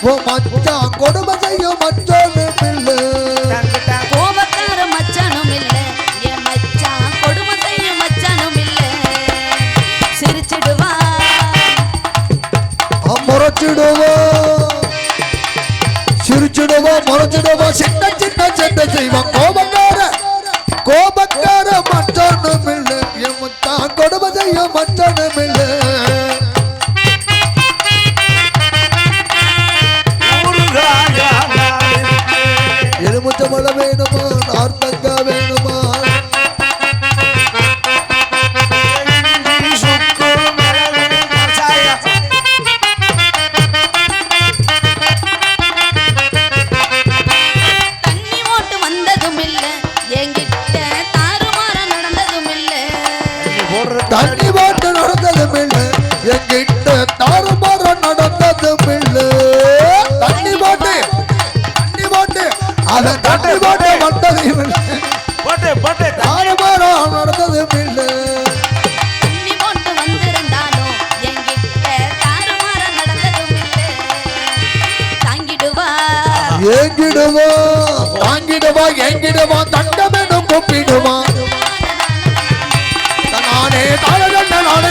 மச்சான் கொடுமை செய்யும் மச்சானும் இல்ல கோபக்கார மச்சானும் இல்ல என் மச்சான் கொடுமை செய்யும் மச்சானும் இல்ல சிரிச்சிடுவா முறைச்சிடுவா சிரிச்சிடுவா முறைச்சிடுவா சின்ன சின்ன சண்டை செய்வான் கோபக்கார மச்சானும் இல்ல என் மச்சான் கொடுமை செய்யும் மச்சானும் இல்ல எலுமிச்ச மழை வேணுமா நார்த்தங்கா வேணுமா தண்ணி ஓட்டு வந்ததும் இல்ல என்கிட்ட தாறுமாற நடந்ததும் இல்ல தண்ணி போட்டு நடந்ததும் இல்ல என்கிட்ட தாறுமாற நடந்ததும் இல்ல தண்ணி போட்டு அதை தண்ணி போட்டு வந்ததும் இல்ல தாறுமாற நடந்ததும் இல்ல தண்ணி ஓட்டு வந்திருந்தாலும் என்கிட்ட தாறுமாற நடந்ததும் இல்ல தாங்கிடுவா எங்கிடுவா தண்டமெனும் கூப்பிடுவா நானே தாழ நானே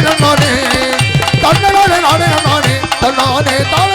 தன்னானே தாழ